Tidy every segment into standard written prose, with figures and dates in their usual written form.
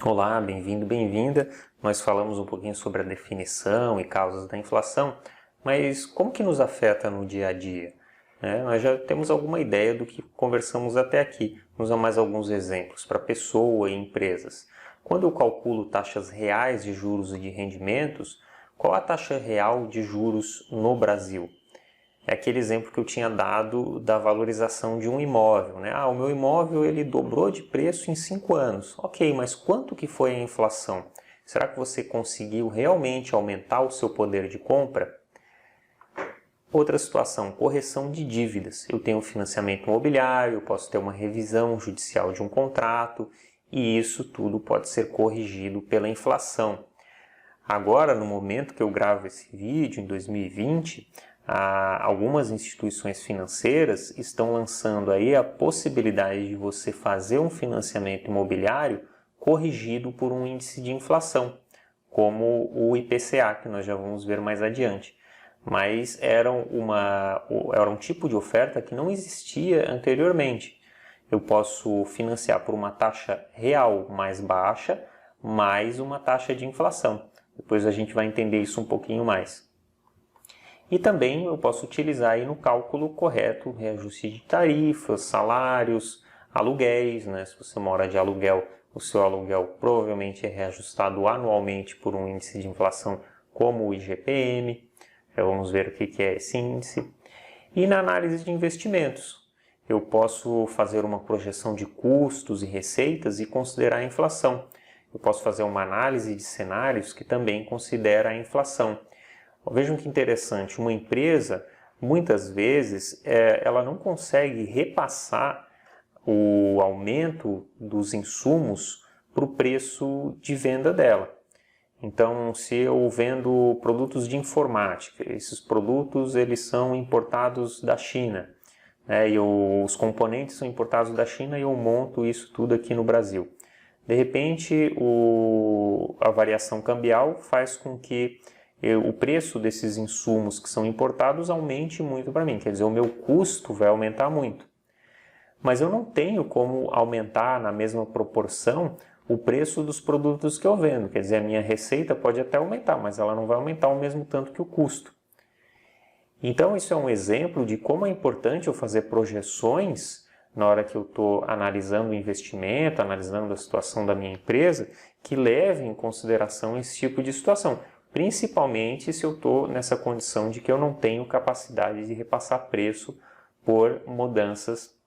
Olá, bem-vindo, bem-vinda. Nós falamos um pouquinho sobre a definição e causas da inflação, mas como que nos afeta no dia a dia? Nós já temos alguma ideia do que conversamos até aqui. Vamos dar mais alguns exemplos para pessoa e empresas. Quando eu calculo taxas reais de juros e de rendimentos, qual a taxa real de juros no Brasil? É aquele exemplo que eu tinha dado da valorização de um imóvel, né? O meu imóvel ele dobrou de preço em 5 anos. Ok, mas quanto que foi a inflação? Será que você conseguiu realmente aumentar o seu poder de compra? Outra situação, correção de dívidas. Eu tenho financiamento imobiliário, eu posso ter uma revisão judicial de um contrato e isso tudo pode ser corrigido pela inflação. Agora, no momento que eu gravo esse vídeo, em 2020, algumas instituições financeiras estão lançando aí a possibilidade de você fazer um financiamento imobiliário corrigido por um índice de inflação, como o IPCA, que nós já vamos ver mais adiante. Mas era um tipo de oferta que não existia anteriormente. Eu posso financiar por uma taxa real mais baixa, mais uma taxa de inflação. Depois a gente vai entender isso um pouquinho mais. E também eu posso utilizar aí no cálculo correto reajuste de tarifas, salários, aluguéis, né? Se você mora de aluguel, o seu aluguel provavelmente é reajustado anualmente por um índice de inflação como o IGPM. Vamos ver o que é esse índice. E na análise de investimentos, eu posso fazer uma projeção de custos e receitas e considerar a inflação. Eu posso fazer uma análise de cenários que também considera a inflação. Vejam que interessante, uma empresa, muitas vezes, ela não consegue repassar o aumento dos insumos para o preço de venda dela. Então, se eu vendo produtos de informática, esses produtos eles são importados da China, né, e os componentes são importados da China e eu monto isso tudo aqui no Brasil. De repente, a variação cambial faz com que o preço desses insumos que são importados aumente muito para mim, quer dizer, o meu custo vai aumentar muito. Mas eu não tenho como aumentar na mesma proporção o preço dos produtos que eu vendo, quer dizer, a minha receita pode até aumentar, mas ela não vai aumentar o mesmo tanto que o custo. Então isso é um exemplo de como é importante eu fazer projeções na hora que eu estou analisando o investimento, analisando a situação da minha empresa, que levem em consideração esse tipo de situação. Principalmente se eu estou nessa condição de que eu não tenho capacidade de repassar preço por mudanças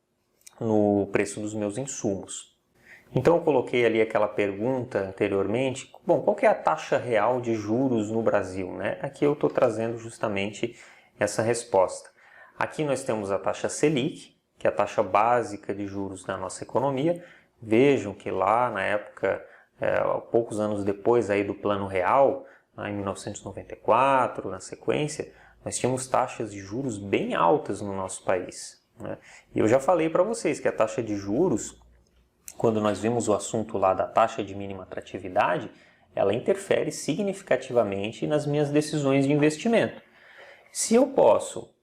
no preço dos meus insumos. Então eu coloquei ali aquela pergunta anteriormente, bom, qual que é a taxa real de juros no Brasil, né? Aqui eu estou trazendo justamente essa resposta. Aqui nós temos a taxa Selic, que é a taxa básica de juros da nossa economia. Vejam que lá na época, poucos anos depois aí do Plano Real, em 1994, na sequência, nós tínhamos taxas de juros bem altas no nosso país, né? E eu já falei para vocês que a taxa de juros, quando nós vimos o assunto lá da taxa de mínima atratividade, ela interfere significativamente nas minhas decisões de investimento. Se eu posso,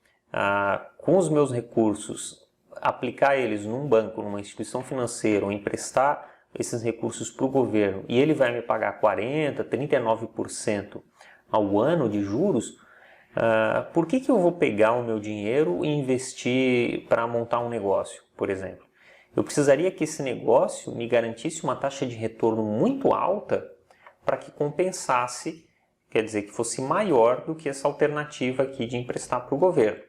com os meus recursos, aplicar eles num banco, numa instituição financeira, ou emprestar esses recursos para o governo e ele vai me pagar 40%, 39% ao ano de juros, por que eu vou pegar o meu dinheiro e investir para montar um negócio, por exemplo? Eu precisaria que esse negócio me garantisse uma taxa de retorno muito alta para que compensasse, quer dizer, que fosse maior do que essa alternativa aqui de emprestar para o governo.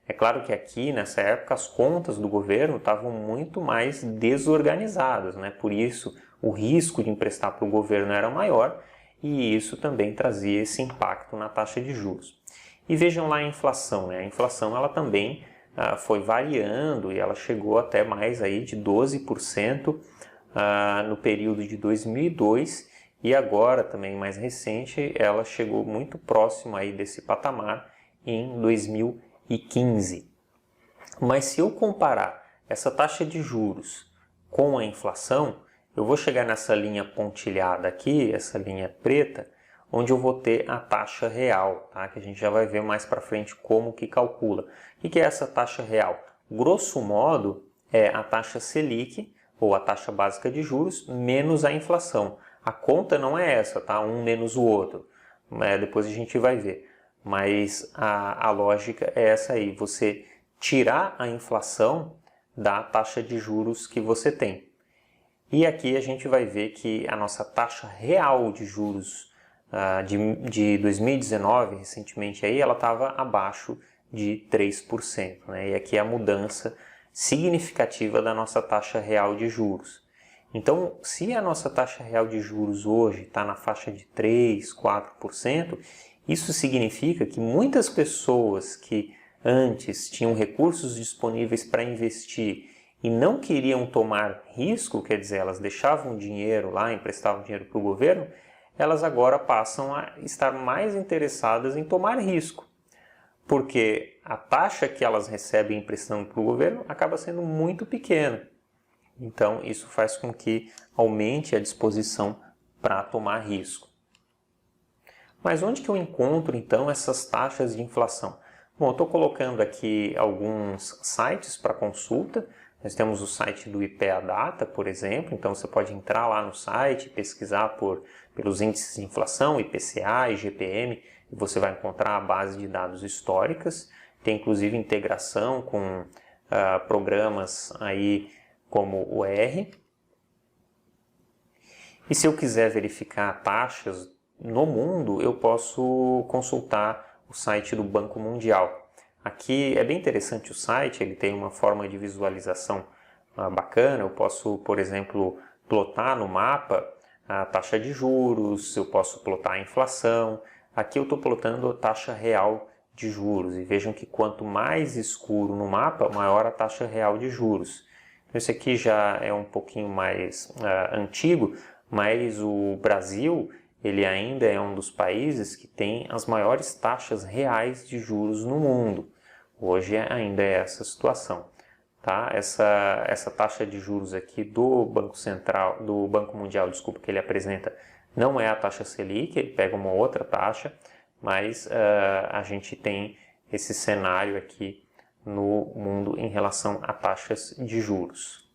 É claro que aqui, nessa época, as contas do governo estavam muito mais desorganizadas, né? Por isso, o risco de emprestar para o governo era maior e isso também trazia esse impacto na taxa de juros. E vejam lá a inflação, né? A inflação ela também foi variando e ela chegou até mais aí de 12% no período de 2002 e agora, também mais recente, ela chegou muito próximo aí desse patamar em 2015. Mas se eu comparar essa taxa de juros com a inflação, eu vou chegar nessa linha pontilhada aqui, essa linha preta, onde eu vou ter a taxa real, tá? Que a gente já vai ver mais para frente como que calcula. O que é essa taxa real? Grosso modo, é a taxa Selic, ou a taxa básica de juros, menos a inflação. A conta não é essa, tá? Um menos o outro. Depois a gente vai ver. Mas a lógica é essa aí, você tirar a inflação da taxa de juros que você tem. E aqui a gente vai ver que a nossa taxa real de juros de 2019, recentemente, aí, ela estava abaixo de 3%. Né? E aqui é a mudança significativa da nossa taxa real de juros. Então, se a nossa taxa real de juros hoje está na faixa de 3, 4%, isso significa que muitas pessoas que antes tinham recursos disponíveis para investir e não queriam tomar risco, quer dizer, elas deixavam dinheiro lá, emprestavam dinheiro para o governo, elas agora passam a estar mais interessadas em tomar risco, porque a taxa que elas recebem emprestando para o governo acaba sendo muito pequena. Então, isso faz com que aumente a disposição para tomar risco. Mas onde que eu encontro, então, essas taxas de inflação? Bom, eu estou colocando aqui alguns sites para consulta. Nós temos o site do IPEA Data, por exemplo, então você pode entrar lá no site, pesquisar pelos índices de inflação, IPCA, IGPM, e você vai encontrar a base de dados históricas. Tem inclusive integração com programas aí como o R. E se eu quiser verificar taxas no mundo, eu posso consultar o site do Banco Mundial. Aqui é bem interessante o site, ele tem uma forma de visualização bacana. Eu posso, por exemplo, plotar no mapa a taxa de juros, eu posso plotar a inflação. Aqui eu estou plotando a taxa real de juros e vejam que quanto mais escuro no mapa, maior a taxa real de juros. Então, esse aqui já é um pouquinho mais antigo, mas o Brasil ele ainda é um dos países que tem as maiores taxas reais de juros no mundo. Hoje ainda é essa situação. Tá? Essa taxa de juros aqui do Banco Central, do Banco Mundial, desculpa, que ele apresenta, não é a taxa Selic, ele pega uma outra taxa, mas a gente tem esse cenário aqui no mundo em relação a taxas de juros.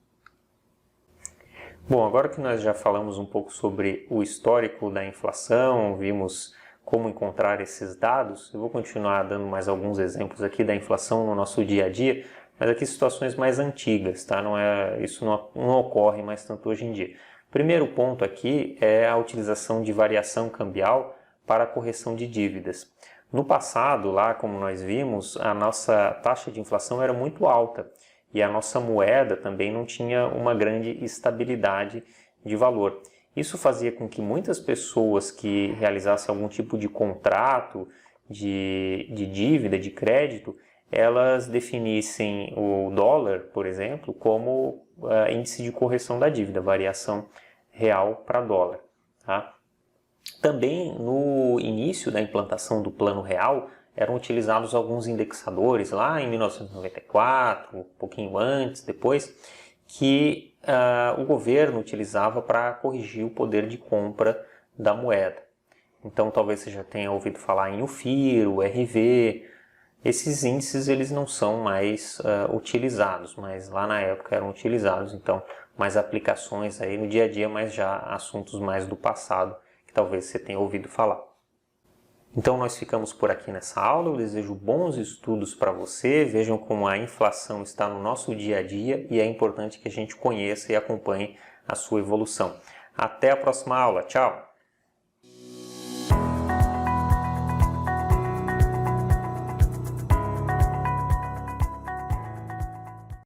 Bom, agora que nós já falamos um pouco sobre o histórico da inflação, vimos como encontrar esses dados, eu vou continuar dando mais alguns exemplos aqui da inflação no nosso dia a dia, mas aqui situações mais antigas, tá? Isso não ocorre mais tanto hoje em dia. Primeiro ponto aqui é a utilização de variação cambial para a correção de dívidas. No passado, lá como nós vimos, a nossa taxa de inflação era muito alta e a nossa moeda também não tinha uma grande estabilidade de valor. Isso fazia com que muitas pessoas que realizassem algum tipo de contrato, de dívida, de crédito, elas definissem o dólar, por exemplo, como índice de correção da dívida, variação real para dólar. Tá? Também no início da implantação do Plano Real, eram utilizados alguns indexadores lá em 1994, um pouquinho antes, depois, que o governo utilizava para corrigir o poder de compra da moeda. Então talvez você já tenha ouvido falar em UFIR, URV. Esses índices eles não são mais utilizados, mas lá na época eram utilizados. Então mais aplicações aí no dia a dia, mas já assuntos mais do passado que talvez você tenha ouvido falar. Então nós ficamos por aqui nessa aula, eu desejo bons estudos para você, vejam como a inflação está no nosso dia a dia e é importante que a gente conheça e acompanhe a sua evolução. Até a próxima aula, tchau!